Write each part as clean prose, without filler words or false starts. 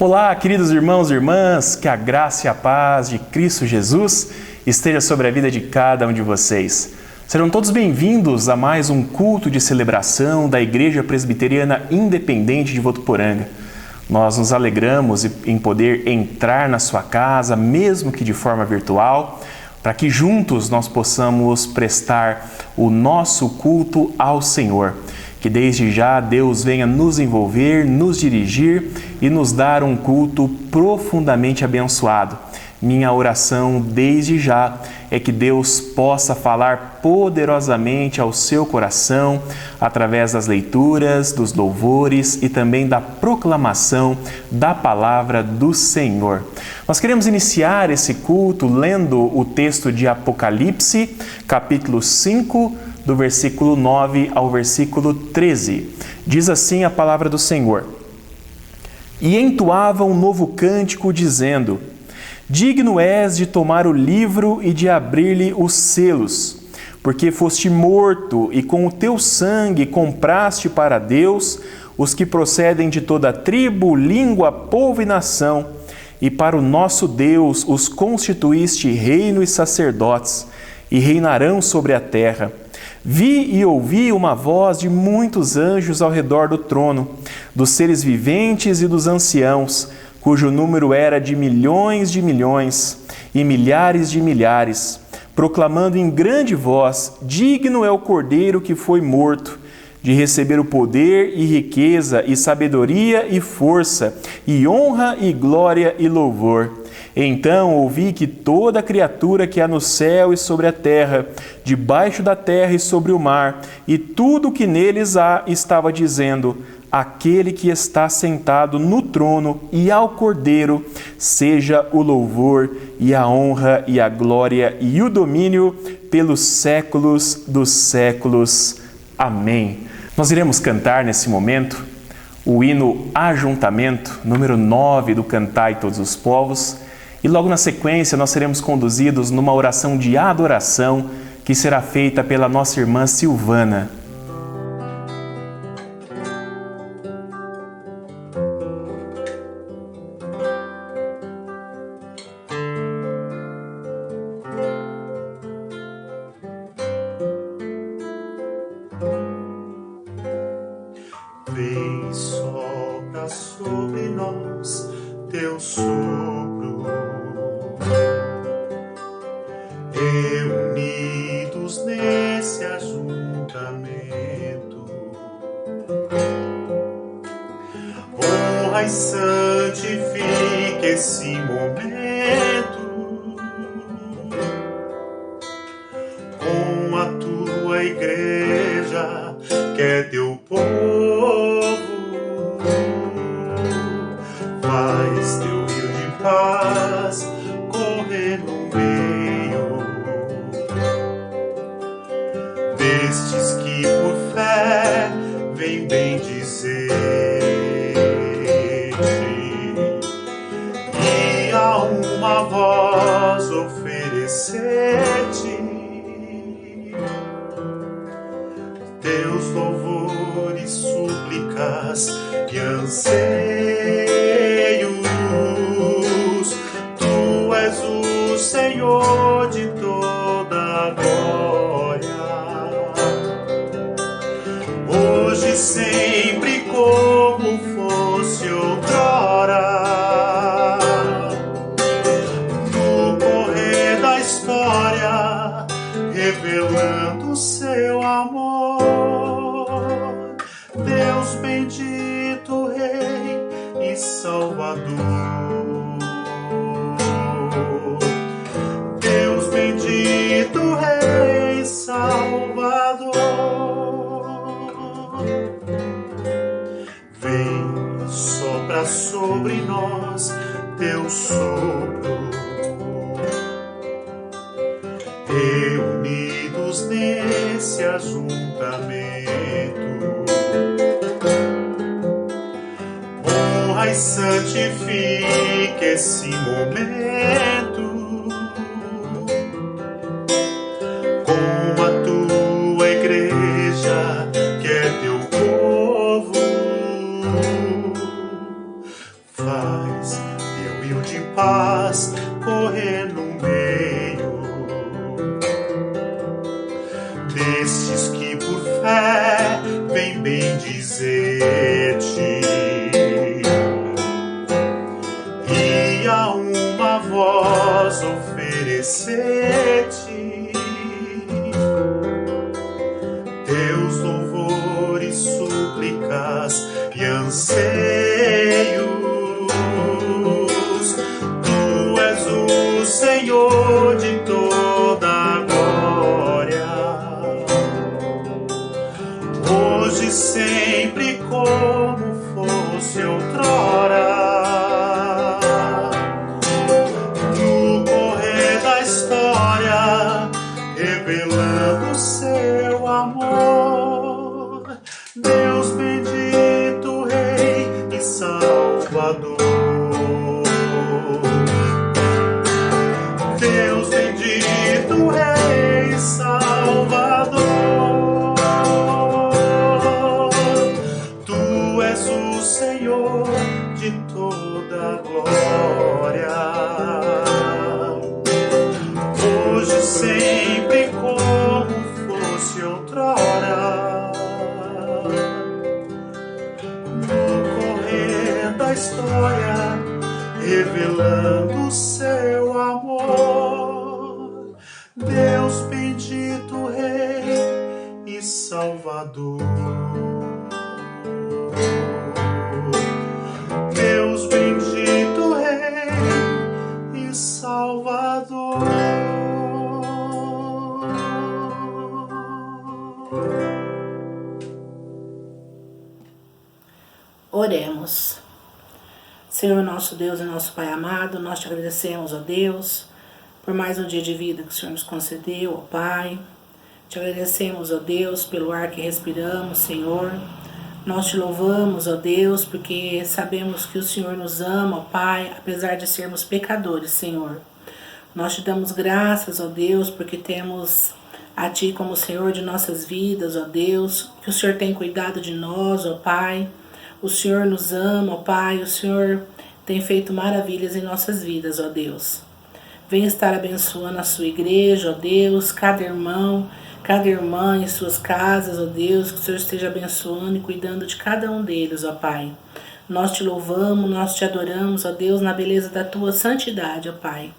Olá, queridos irmãos e irmãs, que a graça e a paz de Cristo Jesus esteja sobre a vida de cada um de vocês. Serão todos bem-vindos a mais um culto de celebração da Igreja Presbiteriana Independente de Votuporanga. Nós nos alegramos em poder entrar na sua casa, mesmo que de forma virtual, para que juntos nós possamos prestar o nosso culto ao Senhor. Que desde já Deus venha nos envolver, nos dirigir e nos dar um culto profundamente abençoado. Minha oração desde já é que Deus possa falar poderosamente ao seu coração através das leituras, dos louvores e também da proclamação da palavra do Senhor. Nós queremos iniciar esse culto lendo o texto de Apocalipse, capítulo 5, do versículo 9 ao versículo 13. Diz assim a palavra do Senhor: E entoava um novo cântico, dizendo: Digno és de tomar o livro e de abrir-lhe os selos, porque foste morto e com o teu sangue compraste para Deus os que procedem de toda tribo, língua, povo e nação, e para o nosso Deus os constituíste reino e sacerdotes, e reinarão sobre a terra. Vi e ouvi uma voz de muitos anjos ao redor do trono, dos seres viventes e dos anciãos, cujo número era de milhões e milhares de milhares, proclamando em grande voz: Digno é o Cordeiro que foi morto, de receber o poder e riqueza e sabedoria e força, e honra e glória e louvor. Então ouvi que toda criatura que há no céu e sobre a terra, debaixo da terra e sobre o mar, e tudo que neles há, estava dizendo: Aquele que está sentado no trono e ao Cordeiro, seja o louvor e a honra e a glória e o domínio pelos séculos dos séculos. Amém. Nós iremos cantar nesse momento o hino Ajuntamento, número 9 do Cantai Todos os Povos, e logo na sequência nós seremos conduzidos numa oração de adoração que será feita pela nossa irmã Silvana. Vem, sopra sobre nós teu sopro, reunidos nesse ajuntamento, honra e santifica esse momento com a tua igreja, que é teu povo. Faz teu rio de paz correr no meio destes que por fé vem bendizer, e a uma voz oferecer-te teus louvores, súplicas e anseios. Tu és o Senhor de toda a glória, hoje, sempre, como fosse outrora. No correr da história, revelando seu amor, Deus bendito, Rei e Salvador. Deus bendito, Rei e Salvador. Vem, sopra sobre nós teu sopro, reunidos nesse ajuntamento, honra e santifica esse momento com a tua igreja, que é teu povo. Faz de paz correr no meio destes que por fé vem bendizer-te, e a uma voz oferecer-te teus louvores, súplicas e anseios. Tu és o Senhor de toda a glória, hoje e sempre como fosse outrora. No correr da história, revelando seu amor, Deus bendito, Rei e Salvador. Deus bendito, Rei e Salvador. Tu és o Senhor de toda a glória, hoje e sempre como fosse outrora. No correr da história, revelando seu amor, Deus bendito, Rei e Salvador. Deus bendito, Rei e Salvador. Oremos. Senhor nosso Deus e nosso Pai amado, nós te agradecemos, ó Deus, por mais um dia de vida que o Senhor nos concedeu, ó Pai. Te agradecemos, ó Deus, pelo ar que respiramos, Senhor. Nós te louvamos, ó Deus, porque sabemos que o Senhor nos ama, ó Pai, apesar de sermos pecadores, Senhor. Nós te damos graças, ó Deus, porque temos a Ti como Senhor de nossas vidas, ó Deus, que o Senhor tem cuidado de nós, ó Pai. O Senhor nos ama, ó Pai, o Senhor tem feito maravilhas em nossas vidas, ó Deus. Venha estar abençoando a sua igreja, ó Deus, cada irmão, cada irmã em suas casas, ó Deus, que o Senhor esteja abençoando e cuidando de cada um deles, ó Pai. Nós te louvamos, nós te adoramos, ó Deus, na beleza da tua santidade, ó Pai.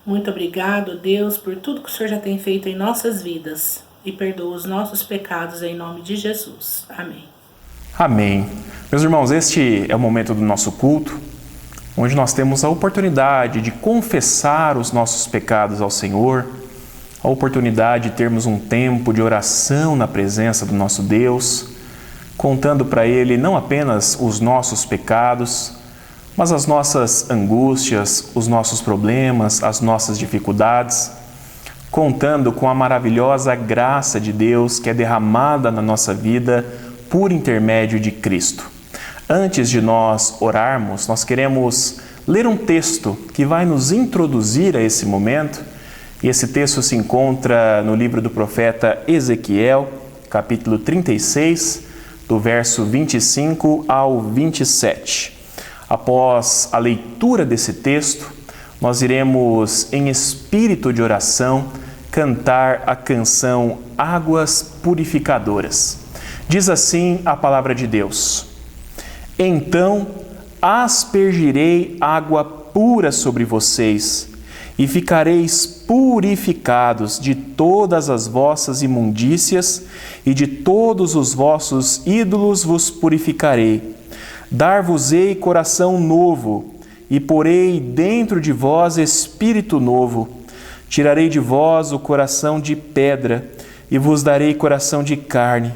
Muito obrigado, ó Deus, por tudo que o Senhor já tem feito em nossas vidas e perdoa os nossos pecados em nome de Jesus. Amém. Amém. Meus irmãos, este é o momento do nosso culto, onde nós temos a oportunidade de confessar os nossos pecados ao Senhor, a oportunidade de termos um tempo de oração na presença do nosso Deus, contando para Ele não apenas os nossos pecados, mas as nossas angústias, os nossos problemas, as nossas dificuldades, contando com a maravilhosa graça de Deus que é derramada na nossa vida por intermédio de Cristo. Antes de nós orarmos, nós queremos ler um texto que vai nos introduzir a esse momento. E esse texto se encontra no livro do profeta Ezequiel, capítulo 36, do verso 25 ao 27. Após a leitura desse texto, nós iremos, em espírito de oração, cantar a canção Águas Purificadoras. Diz assim a palavra de Deus: Então aspergirei água pura sobre vocês, e ficareis purificados de todas as vossas imundícias, e de todos os vossos ídolos vos purificarei. Dar-vos-ei coração novo, e porei dentro de vós espírito novo. Tirarei de vós o coração de pedra, e vos darei coração de carne.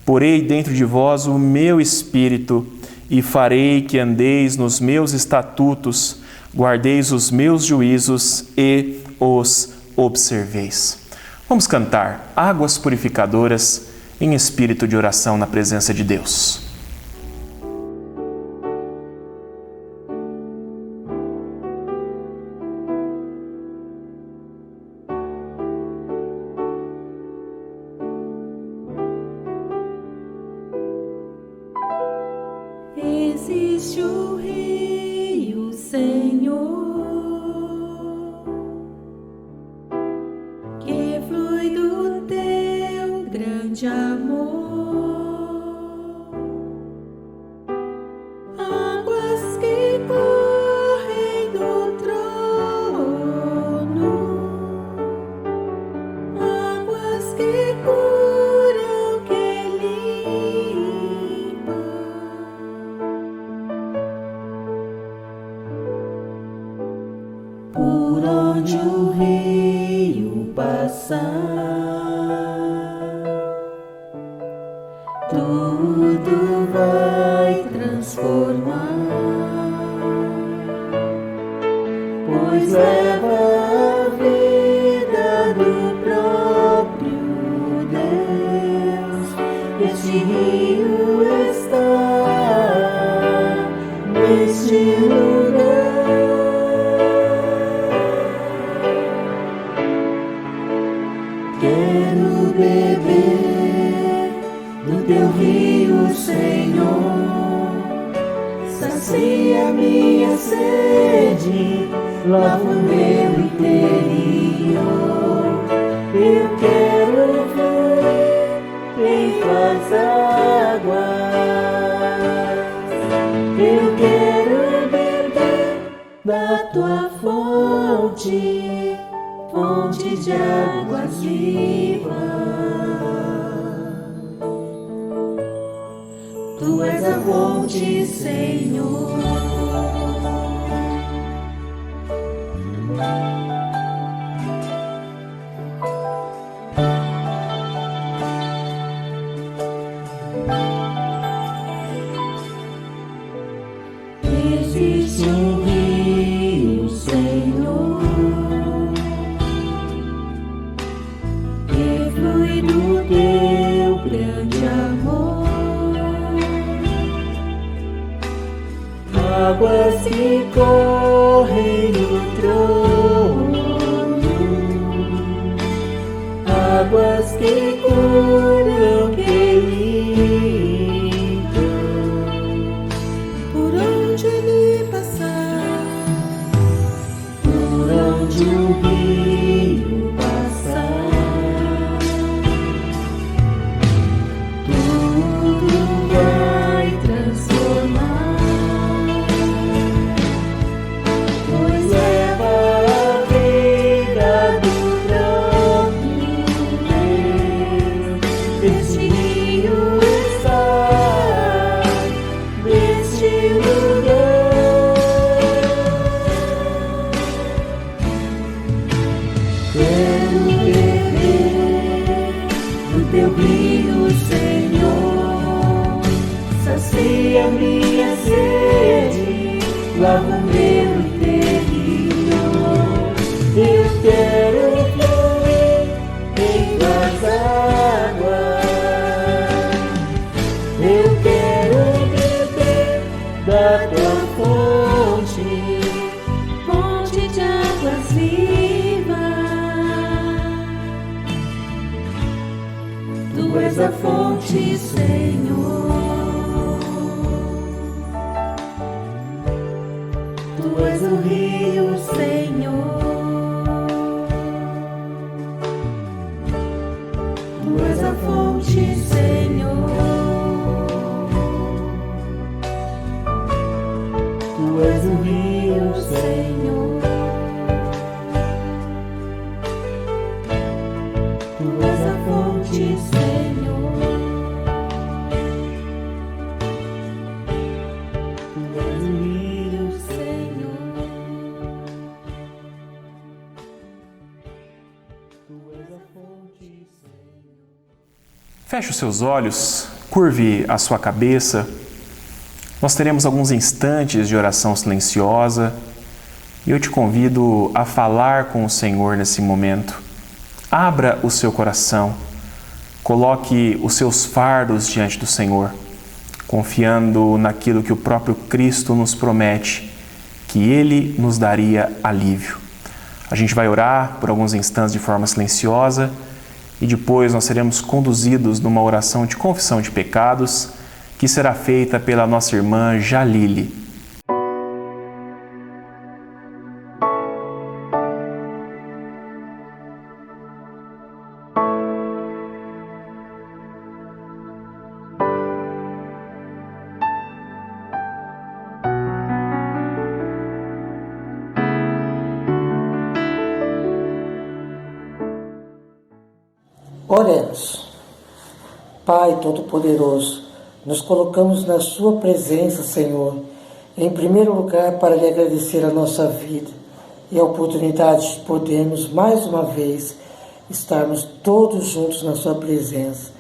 Porei dentro de vós o meu espírito, e farei que andeis nos meus estatutos, guardeis os meus juízos e os observeis. Vamos cantar Águas Purificadoras em espírito de oração na presença de Deus. Existe o Rei, o Senhor. grande amor. Águas que correm do trono, águas que curam, que limpam. Por onde o rio passar, tudo vai transformar, pois leva a vida do próprio Deus. Este rio está neste lugar. Quero beber do teu rio, Senhor, sacia minha sede, lava o meu interior. Eu quero fluir em tuas águas, eu quero beber da tua fonte, fonte de águas vivas. Tu és a fonte, Senhor. Existe um rio, Senhor, que flui do teu grande amor. Águas que correm no trono, águas que curam, que limpam. Por onde ele passar, por onde o rio passar, tudo vai transformar, pois leva a vida do próprio Deus. Este rio está neste lugar. Quero beber do teu rio, Senhor, sacia minha sede, lava o meu interior. Eu quero fluir em tuas águas, eu quero beber da tua fonte, fonte de águas vivas. Tu és a fonte, Senhor. Tu és o rio, Senhor. Tu és a fonte, Senhor. Tu és o rio, Senhor. Tu és a fonte, Senhor. Tu és o rio, Senhor. Tu és a fonte, Senhor. Feche os seus olhos, curve a sua cabeça. Nós teremos alguns instantes de oração silenciosa e eu te convido a falar com o Senhor nesse momento. Abra o seu coração, coloque os seus fardos diante do Senhor, confiando naquilo que o próprio Cristo nos promete, que Ele nos daria alívio. A gente vai orar por alguns instantes de forma silenciosa e depois nós seremos conduzidos numa oração de confissão de pecados que será feita pela nossa irmã Jalile. Oremos. Pai Todo-Poderoso, nos colocamos na Sua presença, Senhor, em primeiro lugar para lhe agradecer a nossa vida e a oportunidade de podermos mais uma vez estarmos todos juntos na Sua presença,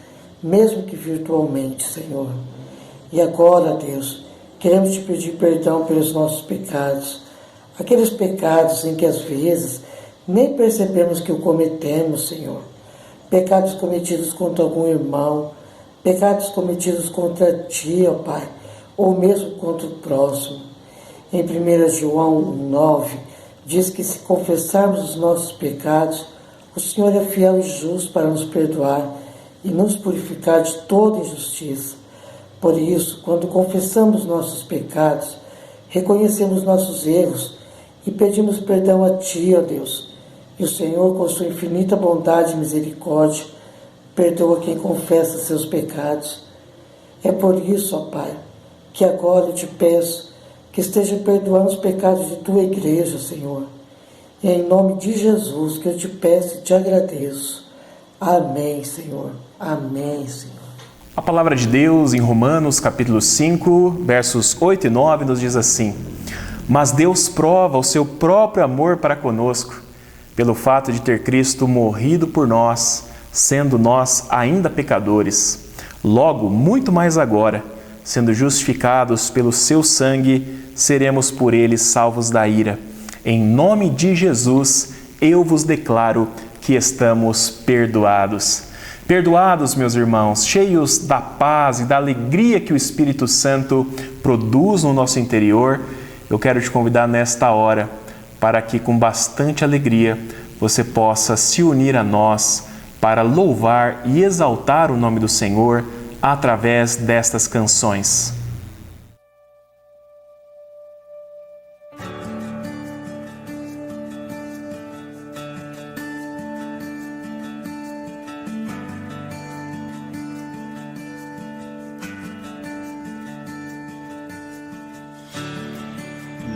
mesmo que virtualmente, Senhor. E agora, Deus, queremos te pedir perdão pelos nossos pecados, aqueles pecados em que às vezes nem percebemos que o cometemos, Senhor. Pecados cometidos contra algum irmão, pecados cometidos contra Ti, ó Pai, ou mesmo contra o próximo. Em 1 João 9, diz que se confessarmos os nossos pecados, o Senhor é fiel e justo para nos perdoar e nos purificar de toda injustiça. Por isso, quando confessamos nossos pecados, reconhecemos nossos erros e pedimos perdão a Ti, ó Deus. E o Senhor, com sua infinita bondade e misericórdia, perdoa quem confessa seus pecados. É por isso, ó Pai, que agora eu te peço que esteja perdoando os pecados de Tua igreja, Senhor. E é em nome de Jesus que eu te peço e te agradeço. Amém, Senhor. Amém, Senhor. A palavra de Deus em Romanos capítulo 5, versos 8 e 9 nos diz assim: Mas Deus prova o seu próprio amor para conosco, pelo fato de ter Cristo morrido por nós, sendo nós ainda pecadores. Logo, muito mais agora, sendo justificados pelo seu sangue, seremos por ele salvos da ira. Em nome de Jesus, eu vos declaro que estamos perdoados. Perdoados, meus irmãos, cheios da paz e da alegria que o Espírito Santo produz no nosso interior, eu quero te convidar nesta hora para que com bastante alegria você possa se unir a nós para louvar e exaltar o nome do Senhor através destas canções.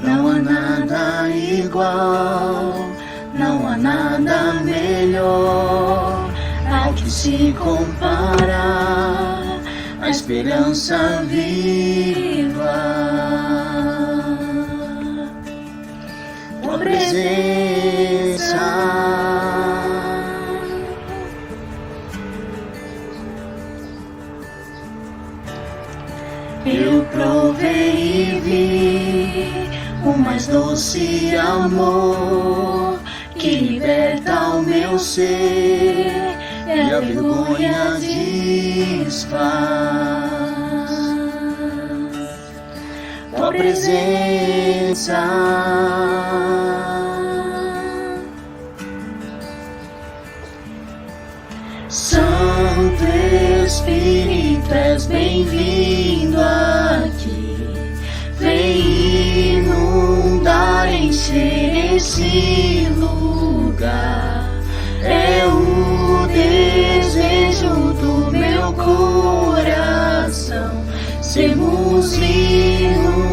Não há nada igual, não há nada melhor ao que se compara a esperança viva. Tua presença eu provei e vi o mais doce amor que liberta o meu ser e a vergonha desfaz. Tua presença Santo Espírito, és bem-vindo aqui. Vem inundar, encher esse lugar. É o desejo do meu coração. Sermos inundados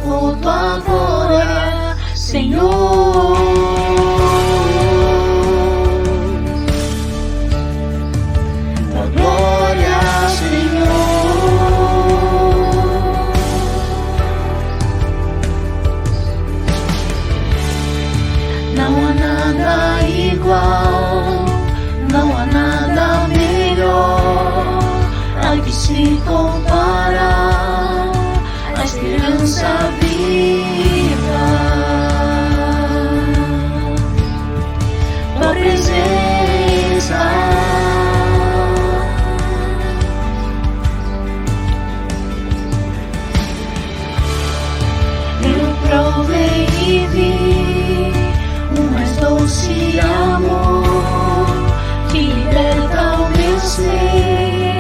por tua glória, Senhor. Tua glória, igual, não há nada melhor a que se compara a esperança viva. Tua presença eu provei e vi doce amor que liberta o meu ser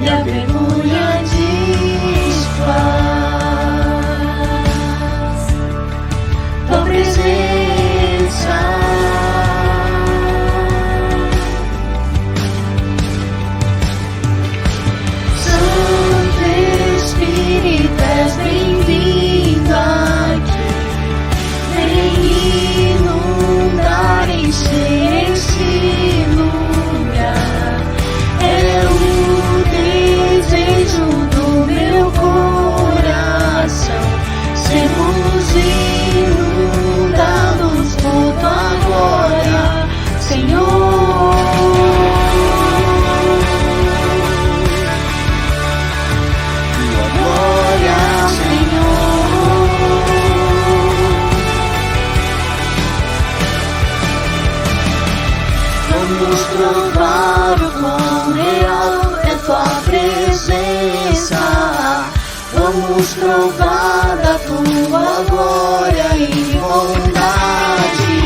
e a vergonha desfaz. provar o quão real é tua presença. Vamos provar da tua glória e bondade.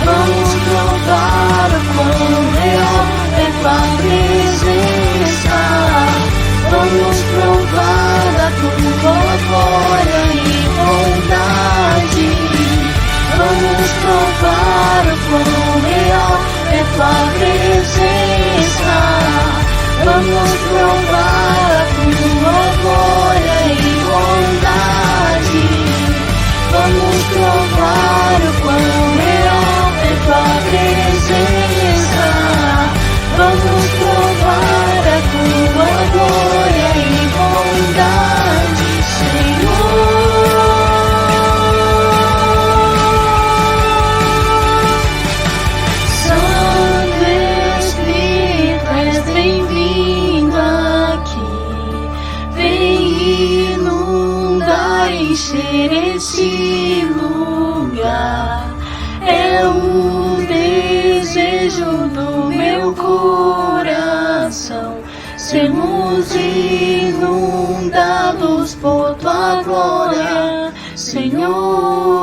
Vamos provar o quão real é tua presença. Vamos provar da tua glória e bondade. Vamos provar o quão real é tua presença. Vamos provar a tua glória e bondade. Vamos provar o quão real é tua presença. Vamos provar a tua glória e bondade, Senhor. Santo Espírito, és bem-vindo aqui. Vem inundar, encher esse lugar. É o desejo do meu coração. Sermos inundados por tua glória, Senhor.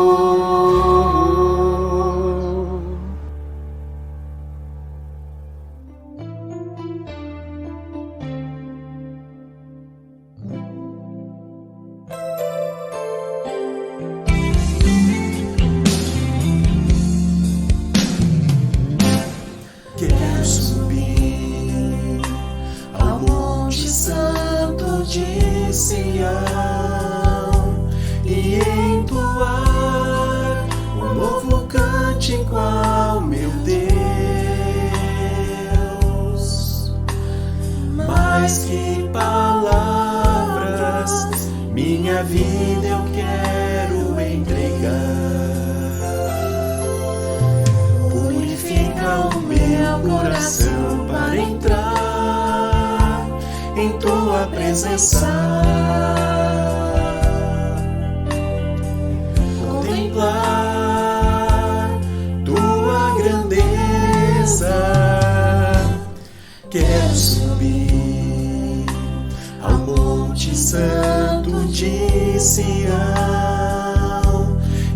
Quero subir ao Monte Santo de Sião e entoar um novo cântico ao meu Deus. Mais que palavras, minha vida eu quero entregar. Purifica o meu coração para entrar em tua presença. Contemplar tua grandeza. Quero subir ao Monte Santo de Sião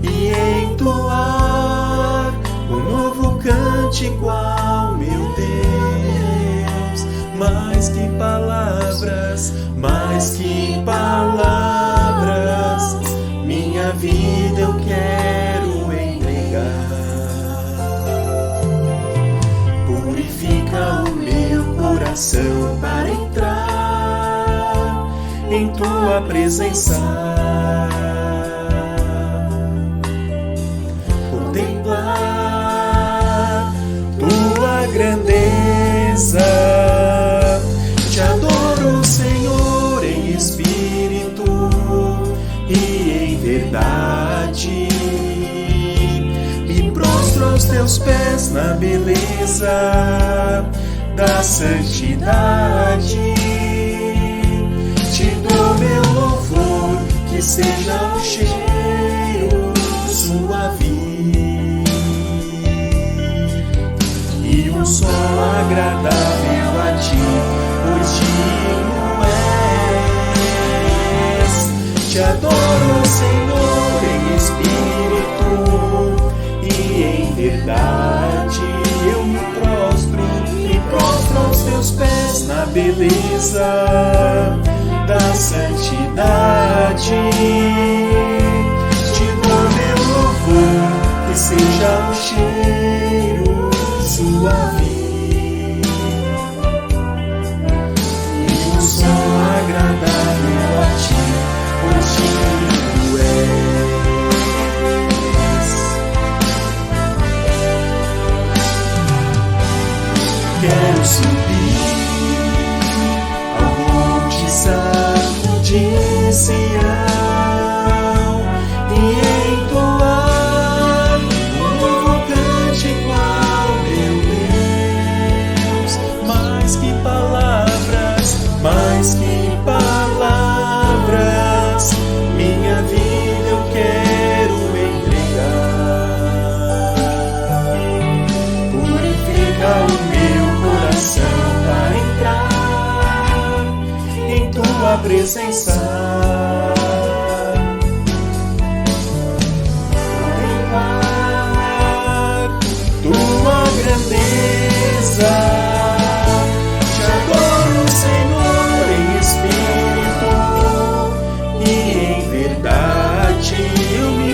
e entoar um novo cântico ao meu Deus. Mais que palavras, mais que palavras, minha vida eu quero entregar. Purifica o meu coração para entrar em tua presença. Contemplar tua grandeza. Te adoro, Senhor, em espírito e em verdade. Me prostro aos teus pés na beleza da santidade. Te dou meu louvor, que seja um cheiro suave e um som agradável a ti, pois digno és. Te adoro, Senhor, em espírito e em verdade. Eu me prostro aos teus pés na beleza da santidade. Te dou meu louvor, que seja um cheiro suave e um som agradável a ti, pois digno és. Quero subir ao Monte Santo de Sião e entoar um novo cântico ao meu Deus. Mais que palavras, mais que palavras, minha vida eu quero entregar. Purifica o meu presença. Proclamar tua grandeza. Te adoro, Senhor, em espírito e em verdade. Eu me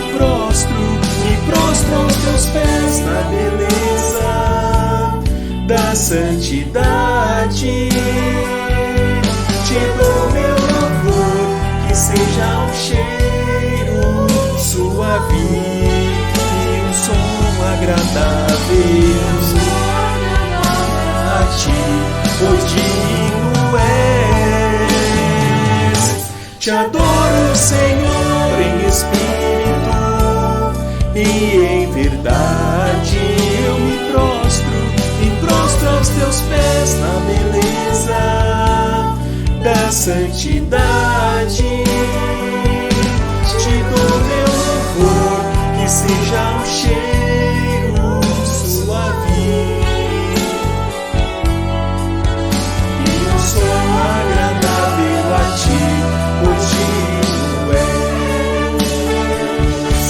prostro aos teus pés na beleza da santidade. Te dou meu louvor, que seja um cheiro suave e um som agradável a ti, pois digno és. Te adoro, Senhor, em espírito e em verdade. Eu me prostro aos teus pés na beleza da santidade. Te dou meu louvor, que seja um cheiro suave e um som agradável a ti, pois digno és.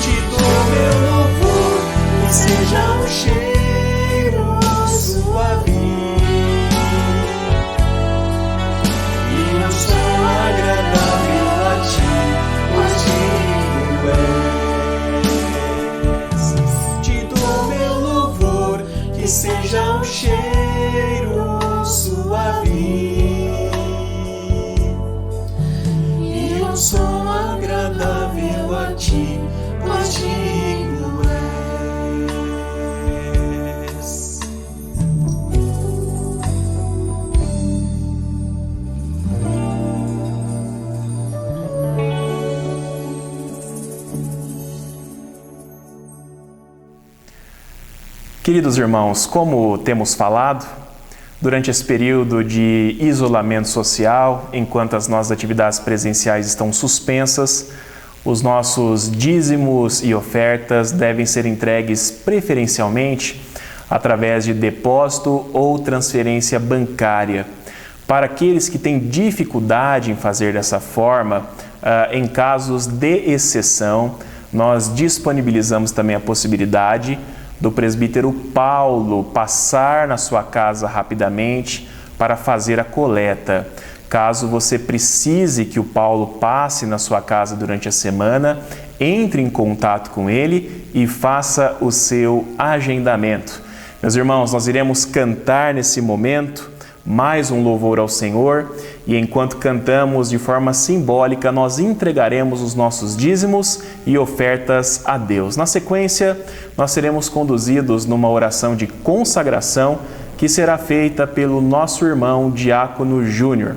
Te dou meu louvor, que seja um cheiro suave e um som agradável a ti, pois digno és. Te dou meu louvor, que seja um cheiro suave e um som agradável a ti, pois digno és. Queridos irmãos, como temos falado, durante esse período de isolamento social, enquanto as nossas atividades presenciais estão suspensas, os nossos dízimos e ofertas devem ser entregues preferencialmente através de depósito ou transferência bancária. Para aqueles que têm dificuldade em fazer dessa forma, em casos de exceção, nós disponibilizamos também a possibilidade do presbítero Paulo passar na sua casa rapidamente para fazer a coleta. Caso você precise que o Paulo passe na sua casa durante a semana, entre em contato com ele e faça o seu agendamento. Meus irmãos, nós iremos cantar nesse momento mais um louvor ao Senhor e enquanto cantamos de forma simbólica, nós entregaremos os nossos dízimos e ofertas a Deus. Na sequência, nós seremos conduzidos numa oração de consagração que será feita pelo nosso irmão Diácono Júnior.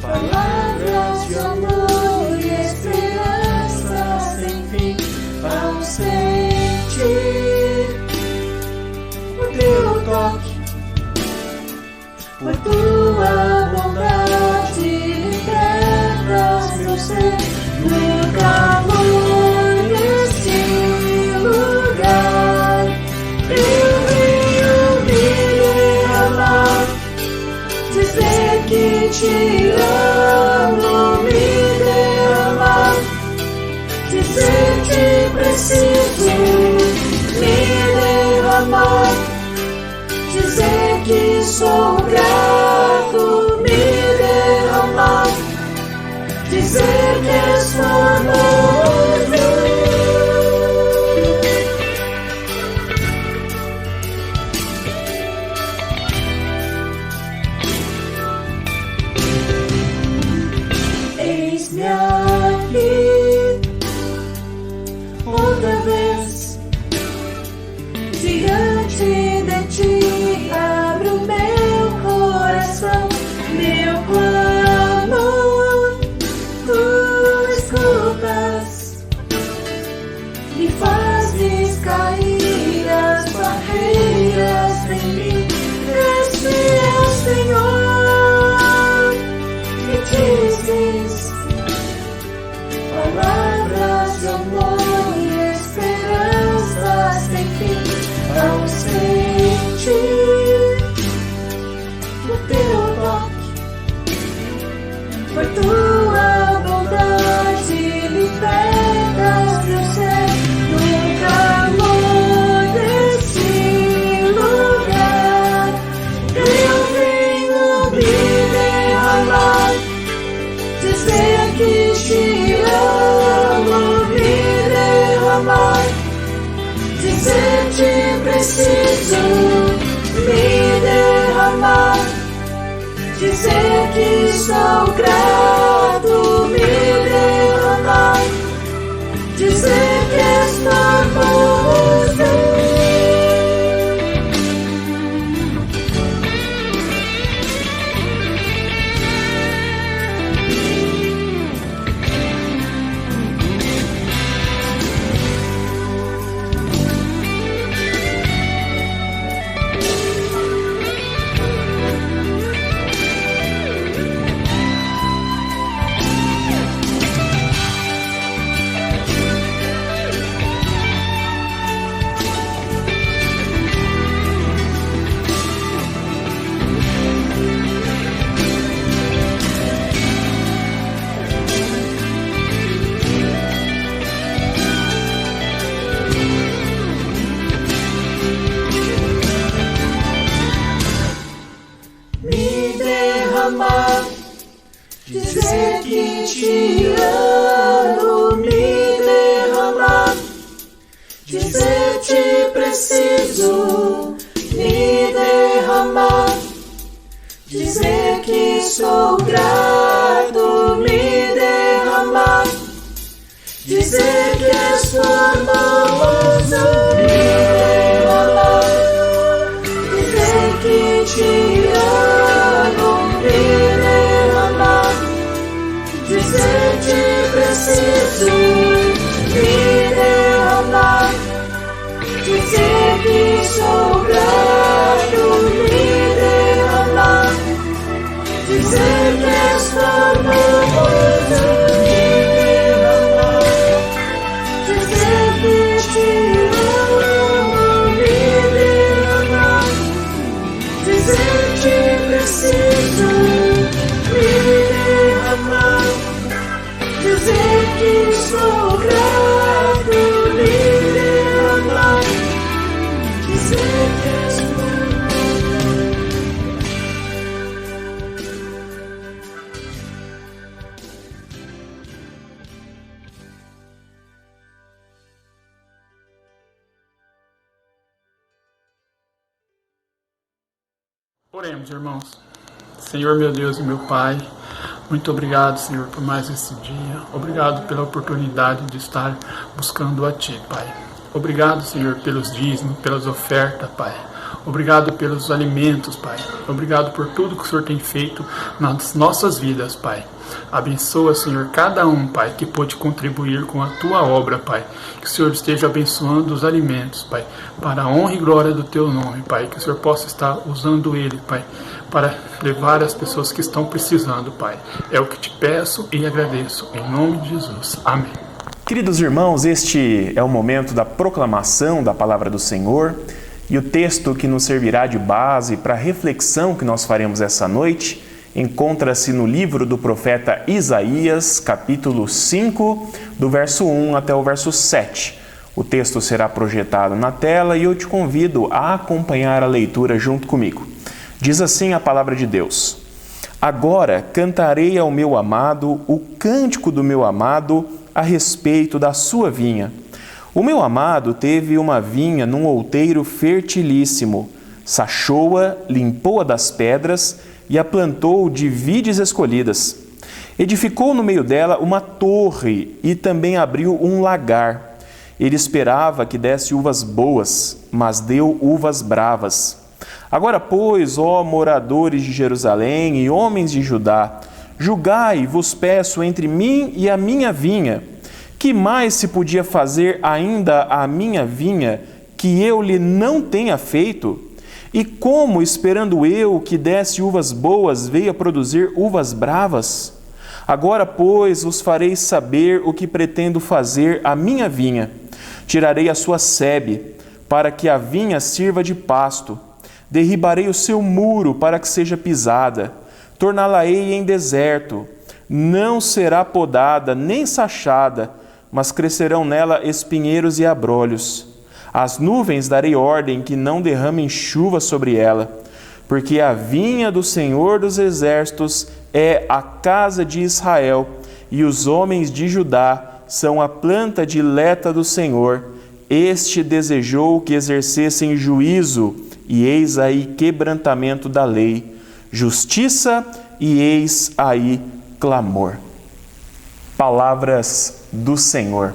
Palavras de amor e esperança sem fim vão sentir o teu toque, por tua bondade libertas meu ser no calor. preciso me derramar, dizer que sou grato, me derramar, dizer que és famoso. Dizer que te amo, me derramar, dizer que preciso me derramar, dizer que sou grato, me derramar, dizer que és famoso, me derramar, dizer que te amo, me derramar, dizer que preciso me derramar, dizer que sou grato, me derramar, dizer que és famoso, me derramar, dizer que te amo, me derramar, dizer que preciso me derramar, dizer que sou grato, me derramar, dizer que és famoso. Oremos, irmãos. Senhor, meu Deus e meu Pai, muito obrigado, Senhor, por mais esse dia. Obrigado pela oportunidade de estar buscando a Ti, Pai. Obrigado, Senhor, pelos dízimos, pelas ofertas, Pai. Obrigado pelos alimentos, Pai. Obrigado por tudo que o Senhor tem feito nas nossas vidas, Pai. Abençoa, Senhor, cada um, Pai, que pôde contribuir com a Tua obra, Pai. Que o Senhor esteja abençoando os alimentos, Pai, para a honra e glória do Teu nome, Pai. Que o Senhor possa estar usando ele, Pai, para levar as pessoas que estão precisando, Pai. É o que te peço e agradeço, em nome de Jesus. Amém. Queridos irmãos, este é o momento da proclamação da palavra do Senhor e o texto que nos servirá de base para a reflexão que nós faremos essa noite encontra-se no livro do profeta Isaías, capítulo 5, do verso 1 até o verso 7. O texto será projetado na tela e eu te convido a acompanhar a leitura junto comigo. Diz assim a palavra de Deus: Agora cantarei ao meu amado o cântico do meu amado a respeito da sua vinha. O meu amado teve uma vinha num outeiro fertilíssimo, sachou-a, limpou-a das pedras e a plantou de vides escolhidas. Edificou no meio dela uma torre e também abriu um lagar. Ele esperava que desse uvas boas, mas deu uvas bravas. Agora, pois, ó moradores de Jerusalém e homens de Judá, julgai, vos peço, entre mim e a minha vinha. Que mais se podia fazer ainda à minha vinha que eu lhe não tenha feito? E como, esperando eu que desse uvas boas, veio a produzir uvas bravas? Agora, pois, vos farei saber o que pretendo fazer à minha vinha. Tirarei a sua sebe, para que a vinha sirva de pasto. Derribarei o seu muro, para que seja pisada. Torná-la-ei em deserto. Não será podada, nem sachada, mas crescerão nela espinheiros e abrolhos. Às nuvens darei ordem que não derramem chuva sobre ela, porque a vinha do Senhor dos Exércitos é a casa de Israel, e os homens de Judá são a planta dileta do Senhor, este desejou que exercessem juízo, e eis aí quebrantamento da lei, justiça, e eis aí clamor. Palavras do Senhor.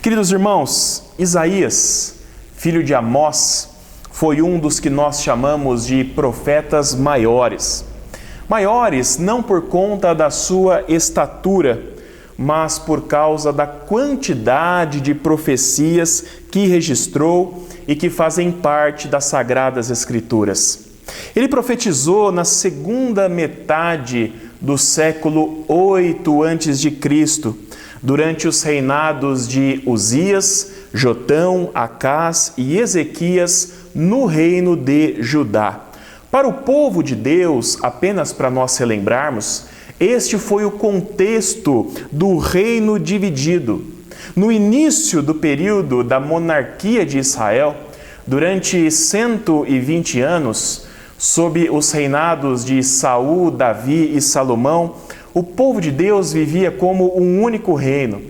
Queridos irmãos, Isaías, filho de Amós, foi um dos que nós chamamos de profetas maiores. Maiores não por conta da sua estatura, mas por causa da quantidade de profecias que registrou e que fazem parte das Sagradas Escrituras. Ele profetizou na segunda metade do século 8 a.C., durante os reinados de Uzias, Jotão, Acás e Ezequias no reino de Judá. Para o povo de Deus, apenas para nós relembrarmos, este foi o contexto do reino dividido. No início do período da monarquia de Israel, durante 120 anos, sob os reinados de Saul, Davi e Salomão, o povo de Deus vivia como um único reino.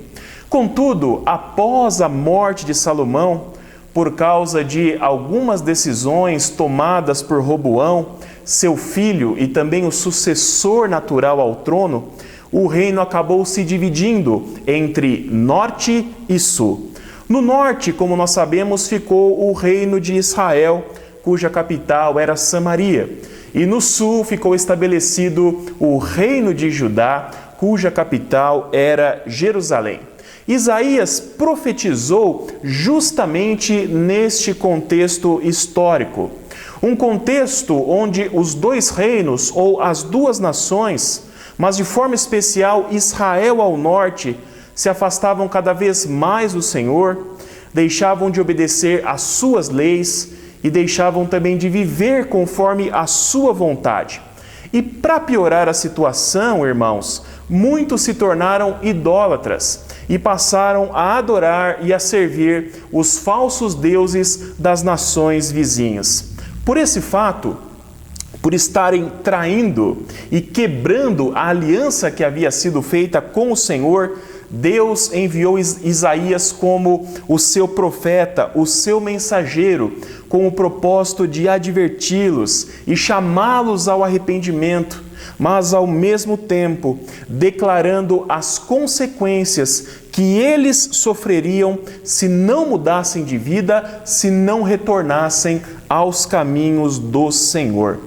Contudo, após a morte de Salomão, por causa de algumas decisões tomadas por Roboão, seu filho e também o sucessor natural ao trono, o reino acabou se dividindo entre norte e sul. No norte, como nós sabemos, ficou o reino de Israel, cuja capital era Samaria. E no sul ficou estabelecido o reino de Judá, cuja capital era Jerusalém. Isaías profetizou justamente neste contexto histórico. Um contexto onde os dois reinos ou as duas nações, mas de forma especial Israel ao norte, se afastavam cada vez mais do Senhor, deixavam de obedecer às suas leis e deixavam também de viver conforme a sua vontade. E para piorar a situação, irmãos, muitos se tornaram idólatras e passaram a adorar e a servir os falsos deuses das nações vizinhas. Por esse fato, por estarem traindo e quebrando a aliança que havia sido feita com o Senhor, Deus enviou Isaías como o seu profeta, o seu mensageiro, com o propósito de adverti-los e chamá-los ao arrependimento, mas ao mesmo tempo declarando as consequências que eles sofreriam se não mudassem de vida, se não retornassem aos caminhos do Senhor.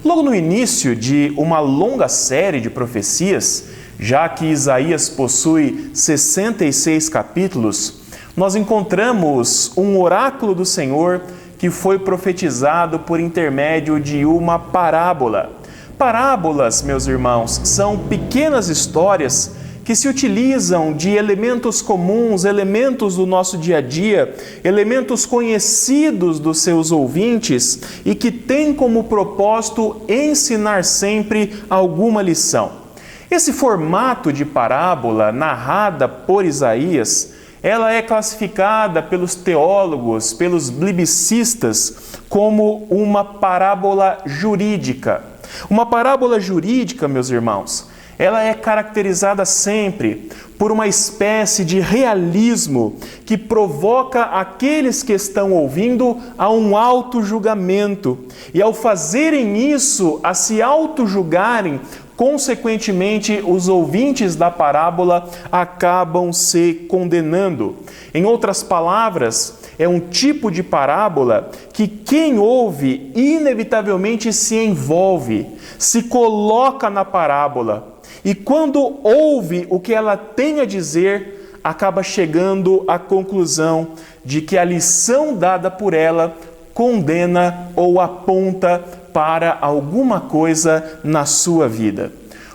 Logo no início de uma longa série de profecias, já que Isaías possui 66 capítulos, nós encontramos um oráculo do Senhor que foi profetizado por intermédio de uma parábola. Parábolas, meus irmãos, são pequenas histórias que se utilizam de elementos comuns, elementos do nosso dia a dia, elementos conhecidos dos seus ouvintes e que têm como propósito ensinar sempre alguma lição. Esse formato de parábola narrada por Isaías, ela é classificada pelos teólogos, pelos biblicistas, como uma parábola jurídica. Uma parábola jurídica, meus irmãos, ela é caracterizada sempre por uma espécie de realismo que provoca aqueles que estão ouvindo a um auto-julgamento. E ao fazerem isso, a se auto-julgarem, consequentemente, os ouvintes da parábola acabam se condenando. Em outras palavras, é um tipo de parábola que quem ouve inevitavelmente se envolve, se coloca na parábola e quando ouve o que ela tem a dizer, acaba chegando à conclusão de que a lição dada por ela condena ou aponta para alguma coisa na sua vida.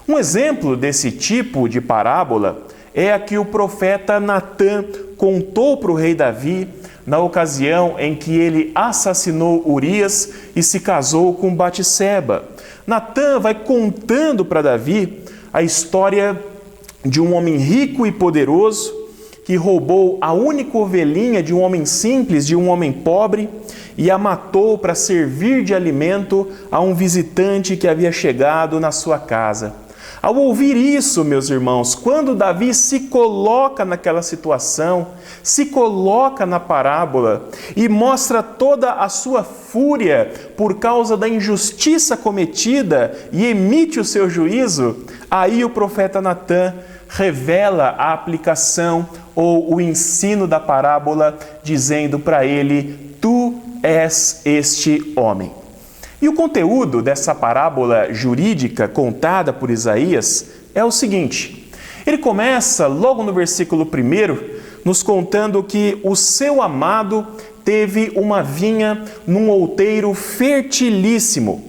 Um exemplo desse tipo de parábola é a que o profeta Natã contou para o rei Davi na ocasião em que ele assassinou Urias e se casou com Batseba. Natã vai contando para Davi a história de um homem rico e poderoso que roubou a única ovelhinha de um homem simples, de um homem pobre, e a matou para servir de alimento a um visitante que havia chegado na sua casa. Ao ouvir isso, meus irmãos, quando Davi se coloca naquela situação, se coloca na parábola e mostra toda a sua fúria por causa da injustiça cometida e emite o seu juízo, aí o profeta Natã revela a aplicação ou o ensino da parábola, dizendo para ele: tu és este homem. E o conteúdo dessa parábola jurídica contada por Isaías é o seguinte: ele começa logo no versículo 1, nos contando que o seu amado teve uma vinha num outeiro fertilíssimo.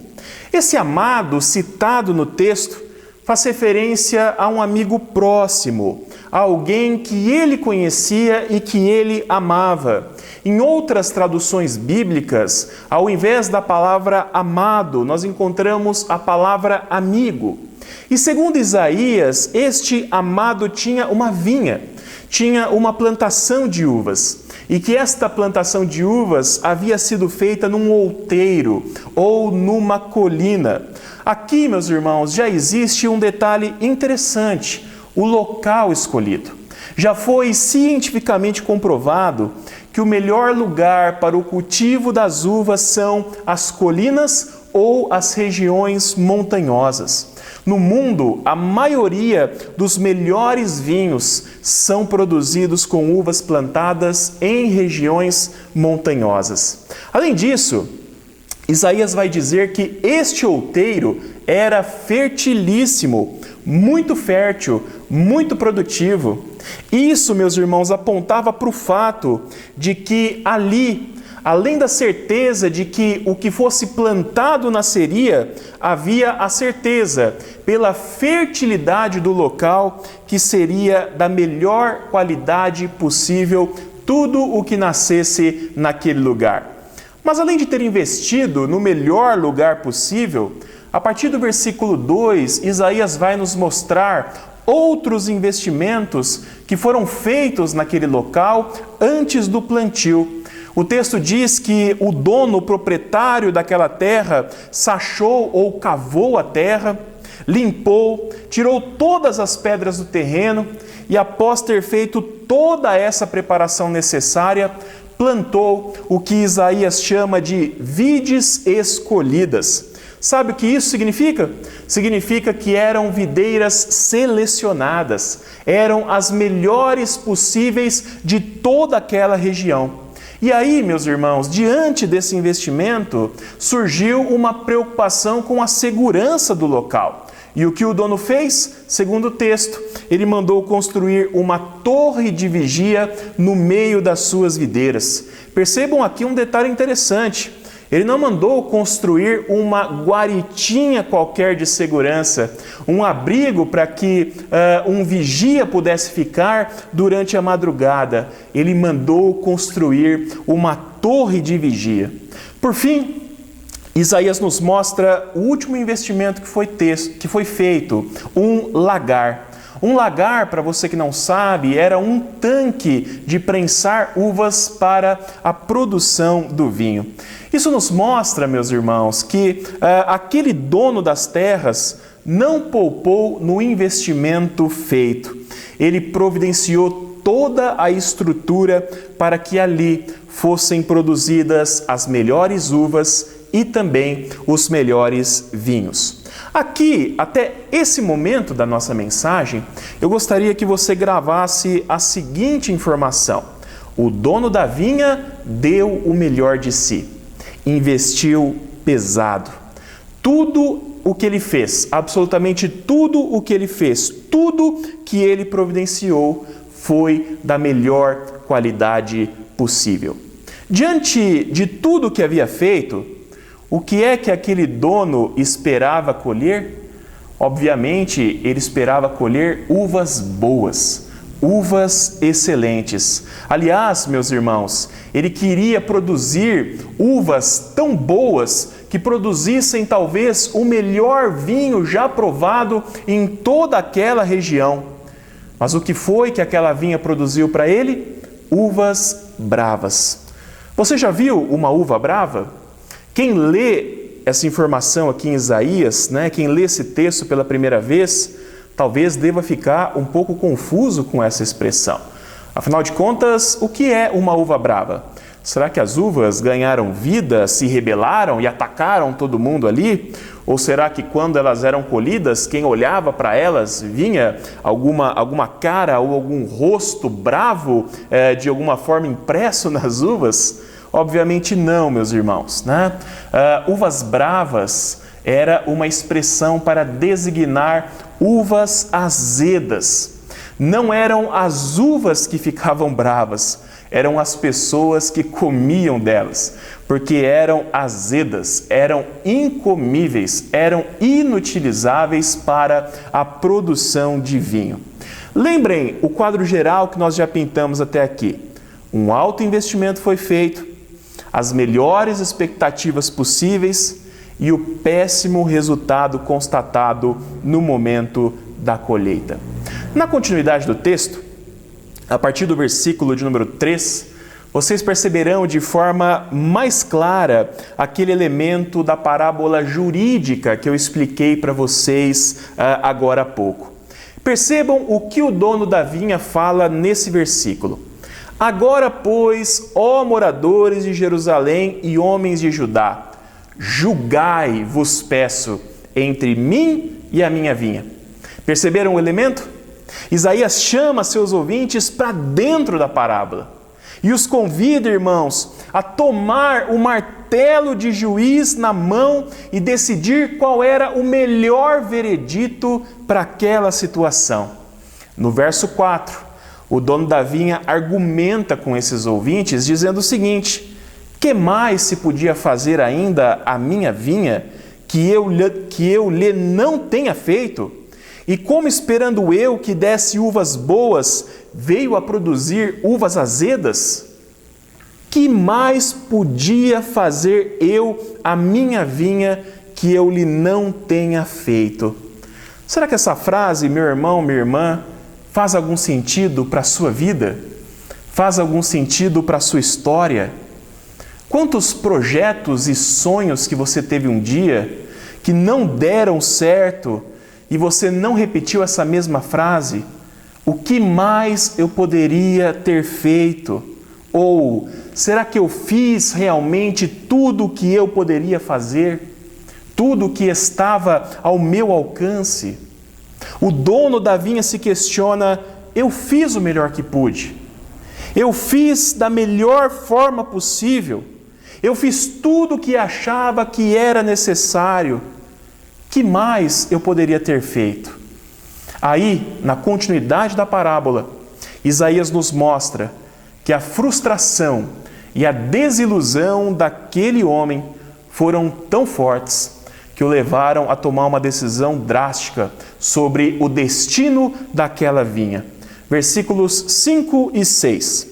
Esse amado citado no texto faz referência a um amigo próximo, a alguém que ele conhecia e que ele amava. Em outras traduções bíblicas, ao invés da palavra amado, nós encontramos a palavra amigo. E segundo Isaías, este amado tinha uma vinha, tinha uma plantação de uvas, e que esta plantação de uvas havia sido feita num outeiro ou numa colina. Aqui, meus irmãos, já existe um detalhe interessante: o local escolhido. Já foi cientificamente comprovado que o melhor lugar para o cultivo das uvas são as colinas ou as regiões montanhosas. No mundo, a maioria dos melhores vinhos são produzidos com uvas plantadas em regiões montanhosas. Além disso, Isaías vai dizer que este outeiro era fertilíssimo, muito fértil, muito produtivo. Isso, meus irmãos, apontava para o fato de que ali, além da certeza de que o que fosse plantado nasceria, havia a certeza, pela fertilidade do local, que seria da melhor qualidade possível tudo o que nascesse naquele lugar. Mas além de ter investido no melhor lugar possível, a partir do versículo 2, Isaías vai nos mostrar outros investimentos que foram feitos naquele local antes do plantio. O texto diz que o dono, o proprietário daquela terra, sachou ou cavou a terra, limpou, tirou todas as pedras do terreno e, após ter feito toda essa preparação necessária, plantou o que Isaías chama de vides escolhidas. Sabe o que isso significa? Significa que eram videiras selecionadas, eram as melhores possíveis de toda aquela região. E aí, meus irmãos, diante desse investimento, surgiu uma preocupação com a segurança do local. E o que o dono fez? Segundo o texto, ele mandou construir uma torre de vigia no meio das suas videiras. Percebam aqui um detalhe interessante. Ele não mandou construir uma guaritinha qualquer de segurança, um abrigo para que um vigia pudesse ficar durante a madrugada. Ele mandou construir uma torre de vigia. Por fim, Isaías nos mostra o último investimento que foi feito, um lagar. Um lagar, para você que não sabe, era um tanque de prensar uvas para a produção do vinho. Isso nos mostra, meus irmãos, que aquele dono das terras não poupou no investimento feito. Ele providenciou toda a estrutura para que ali fossem produzidas as melhores uvas e também os melhores vinhos. Aqui, até esse momento da nossa mensagem, eu gostaria que você gravasse a seguinte informação: o dono da vinha deu o melhor de si, investiu pesado. Tudo o que ele fez, absolutamente tudo o que ele fez, tudo que ele providenciou foi da melhor qualidade possível. Diante de tudo o que havia feito, o que é que aquele dono esperava colher? Obviamente, ele esperava colher uvas boas, uvas excelentes. Aliás, meus irmãos, ele queria produzir uvas tão boas que produzissem talvez o melhor vinho já provado em toda aquela região. Mas o que foi que aquela vinha produziu para ele? Uvas bravas. Você já viu uma uva brava? Quem lê essa informação aqui em Isaías, quem lê esse texto pela primeira vez, talvez deva ficar um pouco confuso com essa expressão. Afinal de contas, o que é uma uva brava? Será que as uvas ganharam vida, se rebelaram e atacaram todo mundo ali? Ou será que quando elas eram colhidas, quem olhava para elas vinha alguma cara ou algum rosto bravo de alguma forma impresso nas uvas? Obviamente não, meus irmãos, né? Uvas bravas era uma expressão para designar uvas azedas. Não eram as uvas que ficavam bravas, eram as pessoas que comiam delas, porque eram azedas, eram incomíveis, eram inutilizáveis para a produção de vinho. Lembrem o quadro geral que nós já pintamos até aqui. Um alto investimento foi feito, as melhores expectativas possíveis e o péssimo resultado constatado no momento da colheita. Na continuidade do texto, a partir do versículo de número 3, vocês perceberão de forma mais clara aquele elemento da parábola jurídica que eu expliquei para vocês agora há pouco. Percebam o que o dono da vinha fala nesse versículo. Agora, pois, ó moradores de Jerusalém e homens de Judá, julgai, vos peço, entre mim e a minha vinha. Perceberam o elemento? Isaías chama seus ouvintes para dentro da parábola e os convida, irmãos, a tomar o martelo de juiz na mão e decidir qual era o melhor veredito para aquela situação. No verso 4, o dono da vinha argumenta com esses ouvintes, dizendo o seguinte: que mais se podia fazer ainda à minha vinha que eu lhe não tenha feito? E como esperando eu que desse uvas boas, veio a produzir uvas azedas? Que mais podia fazer eu à minha vinha que eu lhe não tenha feito? Será que essa frase, meu irmão, minha irmã, faz algum sentido para a sua vida? Faz algum sentido para a sua história? Quantos projetos e sonhos que você teve um dia que não deram certo e você não repetiu essa mesma frase? O que mais eu poderia ter feito? Ou será que eu fiz realmente tudo o que eu poderia fazer? Tudo o que estava ao meu alcance? O dono da vinha se questiona: eu fiz o melhor que pude. Eu fiz da melhor forma possível. Eu fiz tudo o que achava que era necessário. Que mais eu poderia ter feito? Aí, na continuidade da parábola, Isaías nos mostra que a frustração e a desilusão daquele homem foram tão fortes que o levaram a tomar uma decisão drástica sobre o destino daquela vinha. Versículos 5 e 6.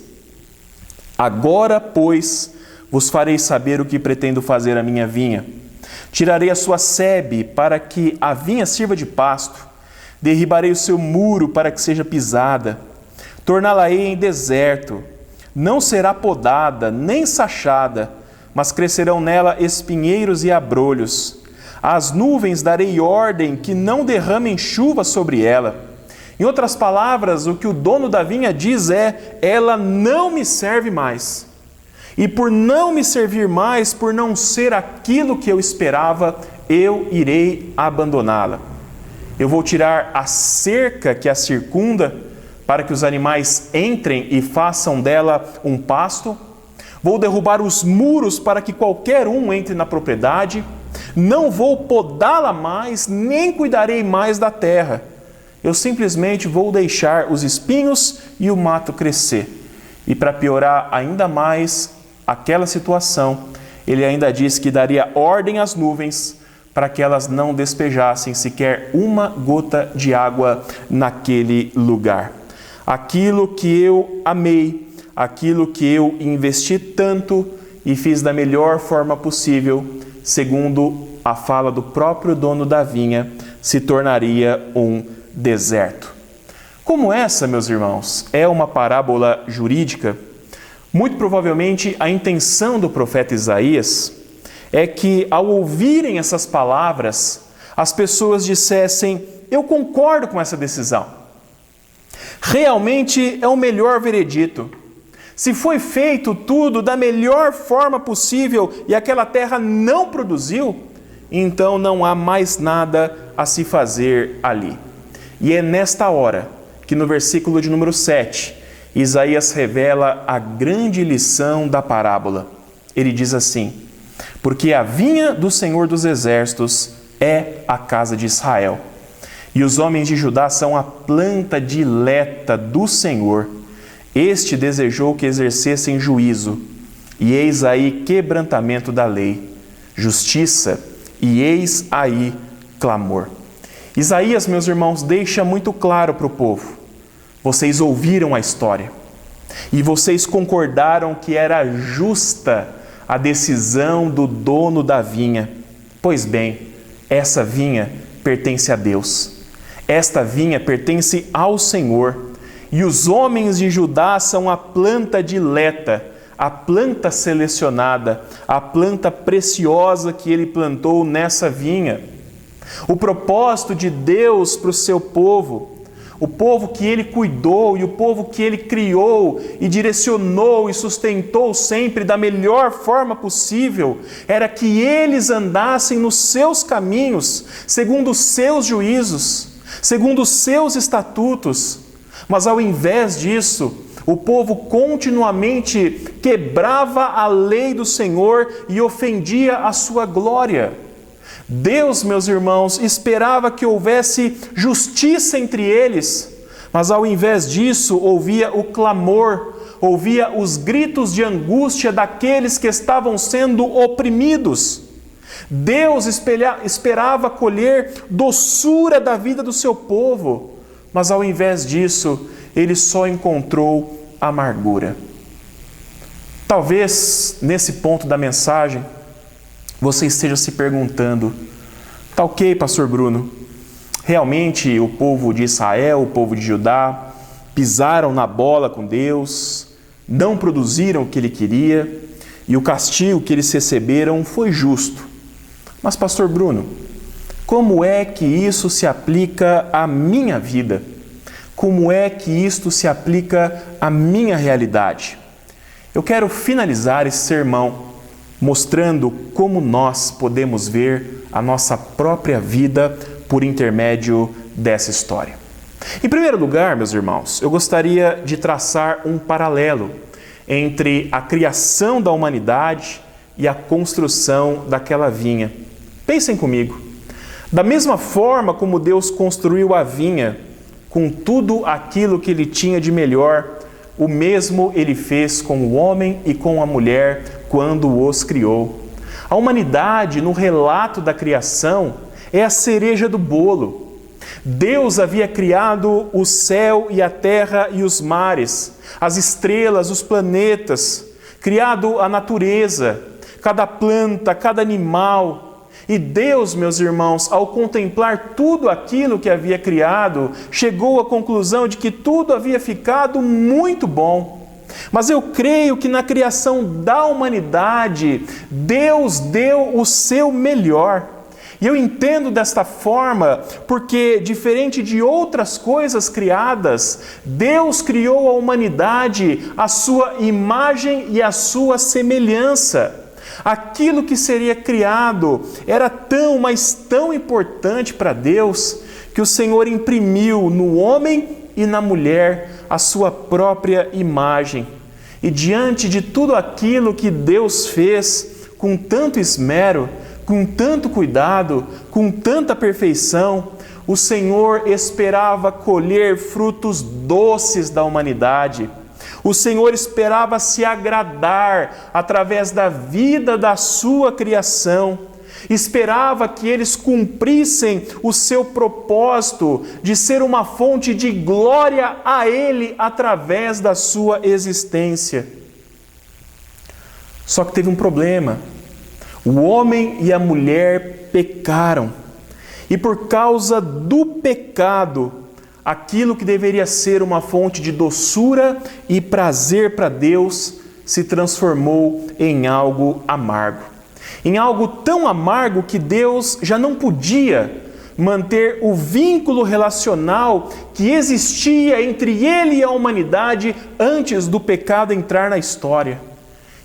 Agora, pois, vos farei saber o que pretendo fazer à minha vinha. Tirarei a sua sebe para que a vinha sirva de pasto. Derribarei o seu muro para que seja pisada. Torná-la-ei em deserto. Não será podada, nem sachada, mas crescerão nela espinheiros e abrolhos. Às nuvens darei ordem que não derramem chuva sobre ela. Em outras palavras, o que o dono da vinha diz é: ela não me serve mais. E por não me servir mais, por não ser aquilo que eu esperava, eu irei abandoná-la. Eu vou tirar a cerca que a circunda, para que os animais entrem e façam dela um pasto. Vou derrubar os muros para que qualquer um entre na propriedade. Não vou podá-la mais, nem cuidarei mais da terra. Eu simplesmente vou deixar os espinhos e o mato crescer. E para piorar ainda mais aquela situação, ele ainda diz que daria ordem às nuvens para que elas não despejassem sequer uma gota de água naquele lugar. Aquilo que eu amei, aquilo que eu investi tanto e fiz da melhor forma possível, segundo a fala do próprio dono da vinha, se tornaria um deserto. Como essa, meus irmãos, é uma parábola jurídica, muito provavelmente a intenção do profeta Isaías é que, ao ouvirem essas palavras, as pessoas dissessem: eu concordo com essa decisão. Realmente é o melhor veredito. Se foi feito tudo da melhor forma possível e aquela terra não produziu, então não há mais nada a se fazer ali. E é nesta hora que no versículo de número 7, Isaías revela a grande lição da parábola. Ele diz assim: porque a vinha do Senhor dos Exércitos é a casa de Israel, e os homens de Judá são a planta dileta do Senhor. Este desejou que exercessem juízo, e eis aí quebrantamento da lei, justiça, e eis aí clamor. Isaías, meus irmãos, deixa muito claro para o povo: vocês ouviram a história, e vocês concordaram que era justa a decisão do dono da vinha. Pois bem, essa vinha pertence a Deus. Esta vinha pertence ao Senhor. E os homens de Judá são a planta dileta, a planta selecionada, a planta preciosa que ele plantou nessa vinha. O propósito de Deus para o seu povo, o povo que ele cuidou e o povo que ele criou e direcionou e sustentou sempre da melhor forma possível, era que eles andassem nos seus caminhos, segundo os seus juízos, segundo os seus estatutos. Mas ao invés disso, o povo continuamente quebrava a lei do Senhor e ofendia a sua glória. Deus, meus irmãos, esperava que houvesse justiça entre eles, mas ao invés disso, ouvia o clamor, ouvia os gritos de angústia daqueles que estavam sendo oprimidos. Deus esperava colher doçura da vida do seu povo, mas ao invés disso, ele só encontrou amargura. Talvez, nesse ponto da mensagem, você esteja se perguntando: tá ok, pastor Bruno, realmente o povo de Israel, o povo de Judá, pisaram na bola com Deus, não produziram o que ele queria, e o castigo que eles receberam foi justo. Mas, pastor Bruno, como é que isso se aplica à minha vida? Como é que isto se aplica à minha realidade? Eu quero finalizar esse sermão mostrando como nós podemos ver a nossa própria vida por intermédio dessa história. Em primeiro lugar, meus irmãos, eu gostaria de traçar um paralelo entre a criação da humanidade e a construção daquela vinha. Pensem comigo. Da mesma forma como Deus construiu a vinha com tudo aquilo que ele tinha de melhor, o mesmo ele fez com o homem e com a mulher quando os criou. A humanidade, no relato da criação, é a cereja do bolo. Deus havia criado o céu e a terra e os mares, as estrelas, os planetas, criado a natureza, cada planta, cada animal. E Deus, meus irmãos, ao contemplar tudo aquilo que havia criado, chegou à conclusão de que tudo havia ficado muito bom. Mas eu creio que na criação da humanidade, Deus deu o seu melhor. E eu entendo desta forma porque, diferente de outras coisas criadas, Deus criou a humanidade à sua imagem e à sua semelhança. Aquilo que seria criado era tão, mas tão importante para Deus, que o Senhor imprimiu no homem e na mulher a sua própria imagem. E diante de tudo aquilo que Deus fez com tanto esmero, com tanto cuidado, com tanta perfeição, o Senhor esperava colher frutos doces da humanidade. O Senhor esperava se agradar através da vida da sua criação. Esperava que eles cumprissem o seu propósito de ser uma fonte de glória a Ele através da sua existência. Só que teve um problema. O homem e a mulher pecaram. E por causa do pecado, aquilo que deveria ser uma fonte de doçura e prazer para Deus se transformou em algo amargo. Em algo tão amargo que Deus já não podia manter o vínculo relacional que existia entre ele e a humanidade antes do pecado entrar na história.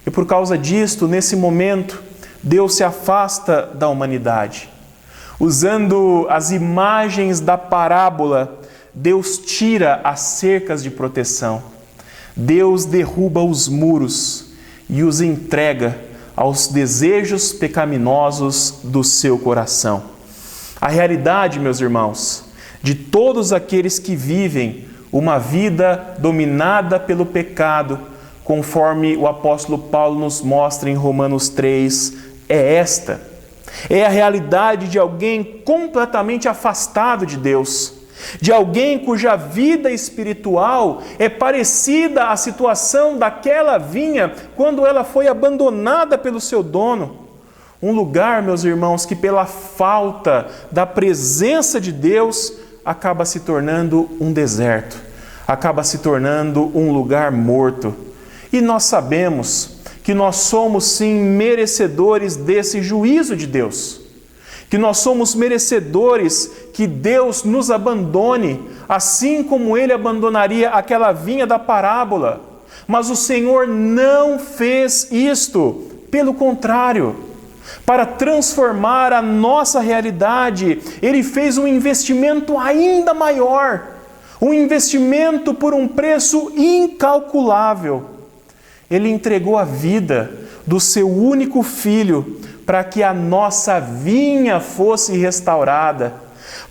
E por causa disto, nesse momento, Deus se afasta da humanidade. Usando as imagens da parábola, Deus tira as cercas de proteção. Deus derruba os muros e os entrega aos desejos pecaminosos do seu coração. A realidade, meus irmãos, de todos aqueles que vivem uma vida dominada pelo pecado, conforme o apóstolo Paulo nos mostra em Romanos 3, é esta. É a realidade de alguém completamente afastado de Deus, de alguém cuja vida espiritual é parecida à situação daquela vinha quando ela foi abandonada pelo seu dono. Um lugar, meus irmãos, que pela falta da presença de Deus acaba se tornando um deserto, acaba se tornando um lugar morto. E nós sabemos que nós somos sim merecedores desse juízo de Deus, que nós somos merecedores que Deus nos abandone, assim como Ele abandonaria aquela vinha da parábola. Mas o Senhor não fez isto, pelo contrário, para transformar a nossa realidade, Ele fez um investimento ainda maior, um investimento por um preço incalculável. Ele entregou a vida do seu único filho para que a nossa vinha fosse restaurada,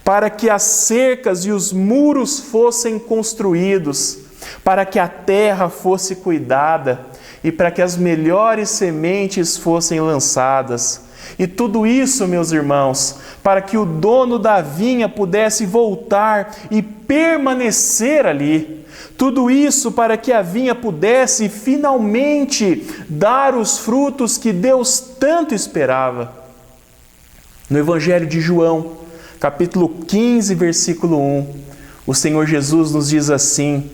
para que as cercas e os muros fossem construídos, para que a terra fosse cuidada e para que as melhores sementes fossem lançadas. E tudo isso, meus irmãos, para que o dono da vinha pudesse voltar e permanecer ali. Tudo isso para que a vinha pudesse finalmente dar os frutos que Deus tanto esperava. No Evangelho de João, capítulo 15, versículo 1, o Senhor Jesus nos diz assim: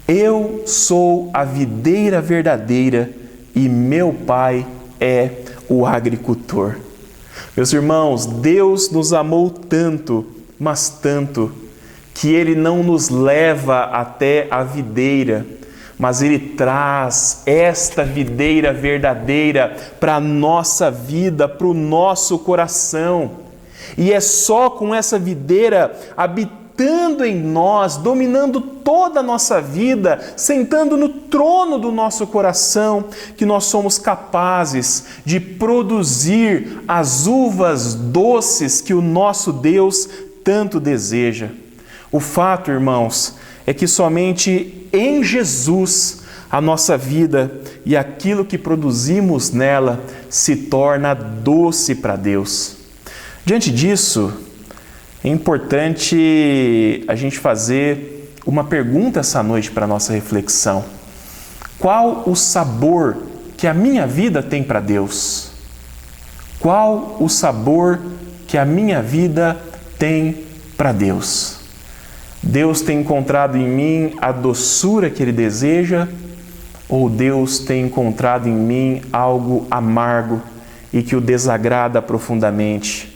Eu sou a videira verdadeira e meu Pai é o agricultor. Meus irmãos, Deus nos amou tanto, mas tanto, que Ele não nos leva até a videira, mas Ele traz esta videira verdadeira para a nossa vida, para o nosso coração. E é só com essa videira habitando em nós, dominando toda a nossa vida, sentando no trono do nosso coração, que nós somos capazes de produzir as uvas doces que o nosso Deus tanto deseja. O fato, irmãos, é que somente em Jesus a nossa vida e aquilo que produzimos nela se torna doce para Deus. Diante disso, é importante a gente fazer uma pergunta essa noite para a nossa reflexão. Qual o sabor que a minha vida tem para Deus? Qual o sabor que a minha vida tem para Deus? Deus tem encontrado em mim a doçura que Ele deseja, ou Deus tem encontrado em mim algo amargo e que o desagrada profundamente?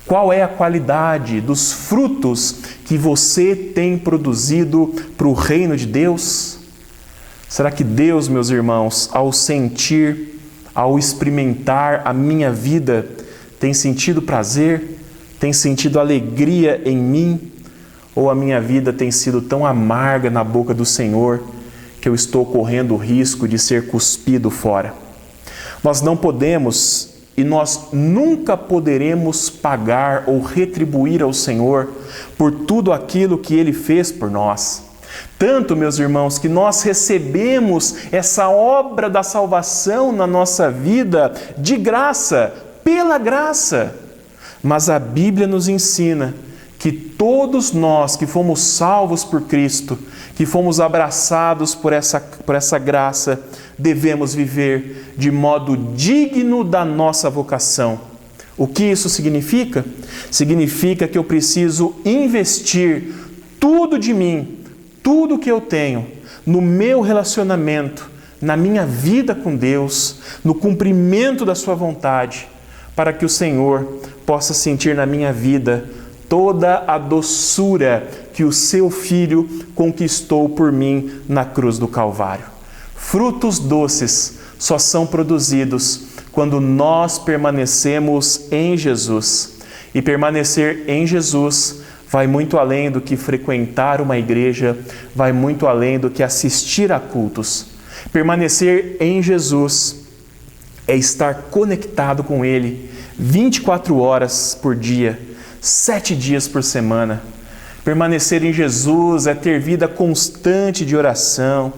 Qual é a qualidade dos frutos que você tem produzido para o reino de Deus? Será que Deus, meus irmãos, ao sentir, ao experimentar a minha vida, tem sentido prazer, tem sentido alegria em mim? Ou a minha vida tem sido tão amarga na boca do Senhor que eu estou correndo o risco de ser cuspido fora? Nós não podemos e nós nunca poderemos pagar ou retribuir ao Senhor por tudo aquilo que Ele fez por nós. Tanto, meus irmãos, que nós recebemos essa obra da salvação na nossa vida de graça, pela graça. Mas a Bíblia nos ensina que todos nós que fomos salvos por Cristo, que fomos abraçados por essa graça, devemos viver de modo digno da nossa vocação. O que isso significa? Significa que eu preciso investir tudo de mim, tudo que eu tenho, no meu relacionamento, na minha vida com Deus, no cumprimento da sua vontade, para que o Senhor possa sentir na minha vida toda a doçura que o seu Filho conquistou por mim na cruz do Calvário. Frutos doces só são produzidos quando nós permanecemos em Jesus. E permanecer em Jesus vai muito além do que frequentar uma igreja, vai muito além do que assistir a cultos. Permanecer em Jesus é estar conectado com Ele 24 horas por dia, 7 dias por semana. Permanecer em Jesus é ter vida constante de oração,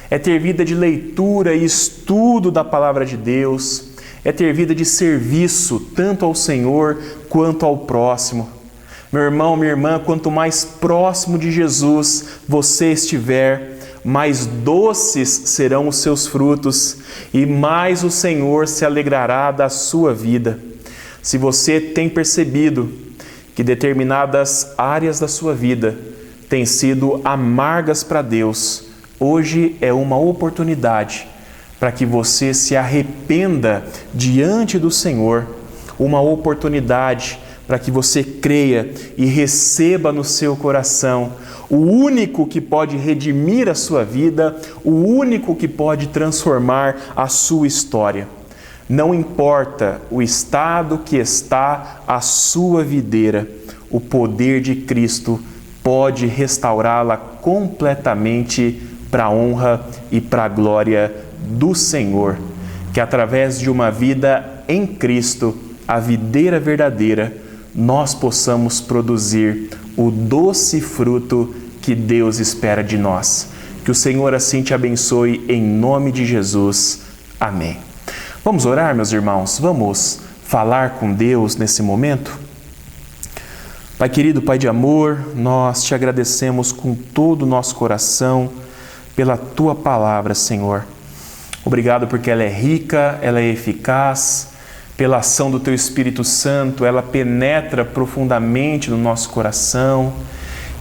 é ter vida de leitura e estudo da Palavra de Deus, é ter vida de serviço tanto ao Senhor quanto ao próximo. Meu irmão, minha irmã, quanto mais próximo de Jesus você estiver, mais doces serão os seus frutos e mais o Senhor se alegrará da sua vida. Se você tem percebido que determinadas áreas da sua vida têm sido amargas para Deus, hoje é uma oportunidade para que você se arrependa diante do Senhor, uma oportunidade para que você creia e receba no seu coração o único que pode redimir a sua vida, o único que pode transformar a sua história. Não importa o estado que está a sua videira, o poder de Cristo pode restaurá-la completamente para a honra e para a glória do Senhor. Que através de uma vida em Cristo, a videira verdadeira, nós possamos produzir o doce fruto que Deus espera de nós. Que o Senhor assim te abençoe em nome de Jesus. Amém. Vamos orar, meus irmãos? Vamos falar com Deus nesse momento? Pai querido, Pai de amor, nós te agradecemos com todo o nosso coração pela Tua palavra, Senhor. Obrigado porque ela é rica, ela é eficaz, pela ação do Teu Espírito Santo, ela penetra profundamente no nosso coração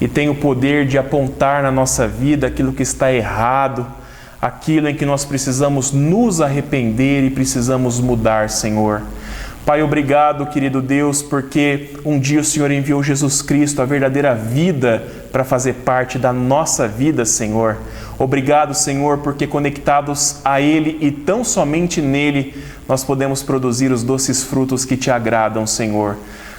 e tem o poder de apontar na nossa vida aquilo que está errado, aquilo em que nós precisamos nos arrepender e precisamos mudar, Senhor. Pai, obrigado, querido Deus, porque um dia o Senhor enviou Jesus Cristo, a verdadeira vida, para fazer parte da nossa vida, Senhor. Obrigado, Senhor, porque conectados a Ele e tão somente nele, nós podemos produzir os doces frutos que te agradam, Senhor.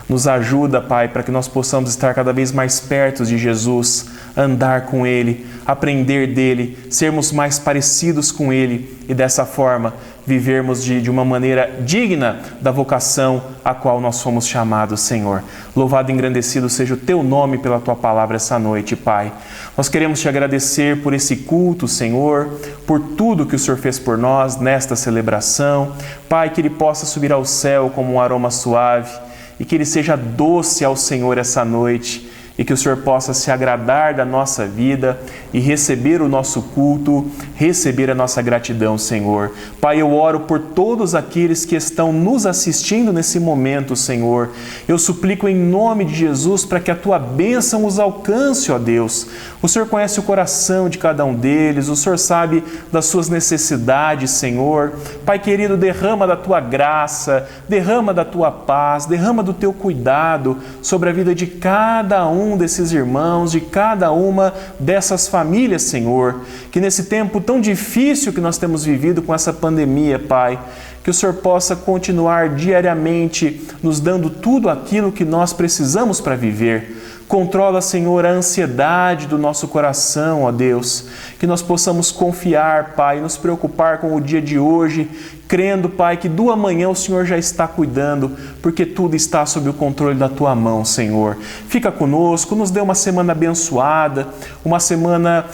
Nos ajuda, Pai, para que nós possamos estar cada vez mais perto de Jesus, andar com Ele, aprender dEle, sermos mais parecidos com Ele e dessa forma vivermos de uma maneira digna da vocação a qual nós fomos chamados, Senhor. Louvado e engrandecido seja o Teu nome pela Tua palavra essa noite, Pai. Nós queremos Te agradecer por esse culto, Senhor, por tudo que o Senhor fez por nós nesta celebração. Pai, que Ele possa subir ao céu como um aroma suave e que Ele seja doce ao Senhor essa noite e que o Senhor possa se agradar da nossa vida e receber o nosso culto, receber a nossa gratidão, Senhor. Pai, eu oro por todos aqueles que estão nos assistindo nesse momento, Senhor. Eu suplico em nome de Jesus para que a Tua bênção os alcance, ó Deus. O Senhor conhece o coração de cada um deles, o Senhor sabe das suas necessidades, Senhor. Pai querido, derrama da Tua graça, derrama da Tua paz, derrama do Teu cuidado sobre a vida de cada um desses irmãos, de cada uma dessas famílias, Senhor, que nesse tempo tão difícil que nós temos vivido com essa pandemia, Pai, que o Senhor possa continuar diariamente nos dando tudo aquilo que nós precisamos para viver. Controla, Senhor, a ansiedade do nosso coração, ó Deus, que nós possamos confiar, Pai, nos preocupar com o dia de hoje, crendo, Pai, que do amanhã o Senhor já está cuidando, porque tudo está sob o controle da Tua mão, Senhor. Fica conosco, nos dê uma semana abençoada, uma semana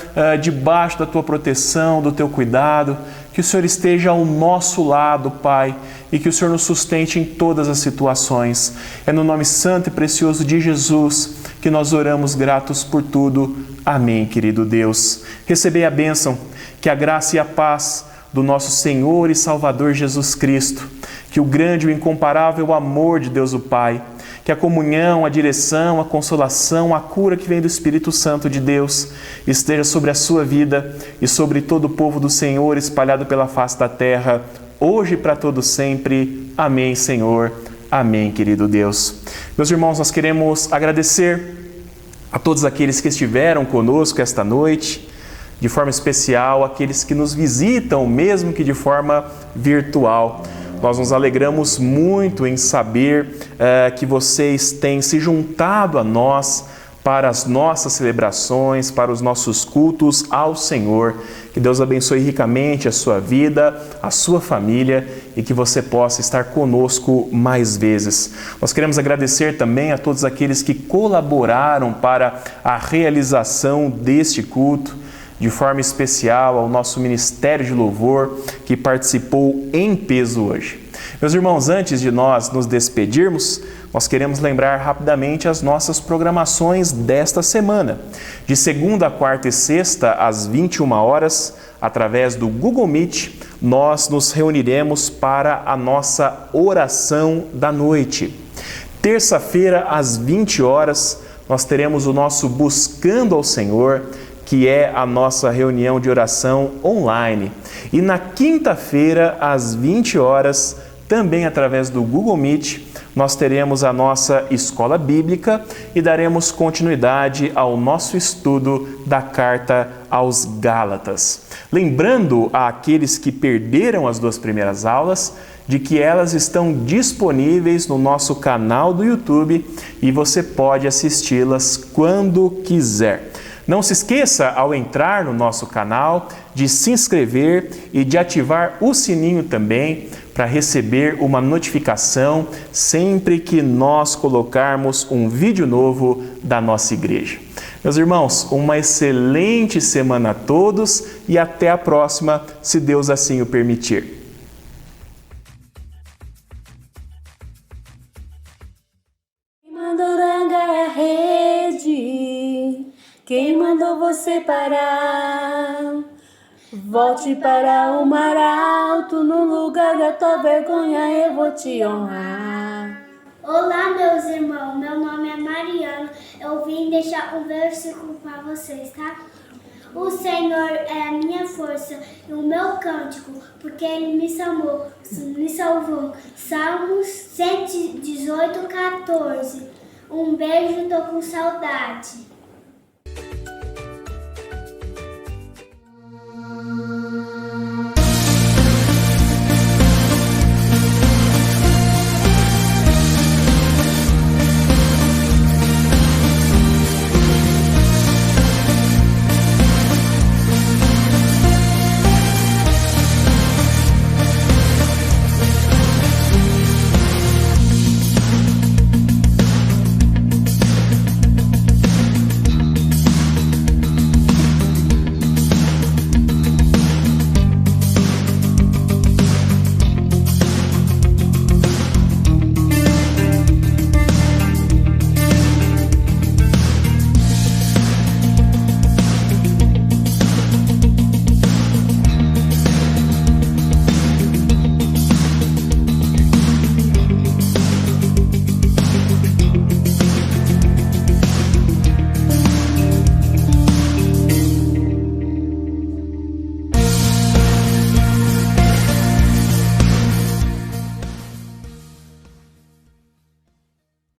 debaixo da Tua proteção, do Teu cuidado, que o Senhor esteja ao nosso lado, Pai, e que o Senhor nos sustente em todas as situações. É no nome santo e precioso de Jesus que nós oramos gratos por tudo. Amém, querido Deus. Recebei a bênção, que a graça e a paz do nosso Senhor e Salvador Jesus Cristo, que o grande e o incomparável amor de Deus o Pai, que a comunhão, a direção, a consolação, a cura que vem do Espírito Santo de Deus esteja sobre a sua vida e sobre todo o povo do Senhor espalhado pela face da terra, hoje e para todo sempre. Amém, Senhor. Amém, querido Deus. Meus irmãos, nós queremos agradecer a todos aqueles que estiveram conosco esta noite, de forma especial aqueles que nos visitam, mesmo que de forma virtual. Nós nos alegramos muito em saber que vocês têm se juntado a nós para as nossas celebrações, para os nossos cultos ao Senhor. Que Deus abençoe ricamente a sua vida, a sua família e que você possa estar conosco mais vezes. Nós queremos agradecer também a todos aqueles que colaboraram para a realização deste culto, de forma especial ao nosso Ministério de Louvor, que participou em peso hoje. Meus irmãos, antes de nós nos despedirmos, nós queremos lembrar rapidamente as nossas programações desta semana. De segunda, quarta e sexta, às 21 horas, através do Google Meet, nós nos reuniremos para a nossa oração da noite. Terça-feira, às 20 horas, nós teremos o nosso Buscando ao Senhor, que é a nossa reunião de oração online. E na quinta-feira, às 20 horas, também através do Google Meet, nós teremos a nossa escola bíblica e daremos continuidade ao nosso estudo da carta aos Gálatas. Lembrando àqueles que perderam as 2 primeiras aulas de que elas estão disponíveis no nosso canal do YouTube e você pode assisti-las quando quiser. Não se esqueça, ao entrar no nosso canal, de se inscrever e de ativar o sininho também para receber uma notificação sempre que nós colocarmos um vídeo novo da nossa igreja. Meus irmãos, uma excelente semana a todos e até a próxima, se Deus assim o permitir. Quem mandou você parar? Volte para o mar alto, no lugar da tua vergonha eu vou te honrar. Olá, meus irmãos, meu nome é Mariana, eu vim deixar um versículo para vocês, tá? O Senhor é a minha força e o meu cântico, porque Ele me salvou. Salmos 118, 14. Um beijo, tô com saudade.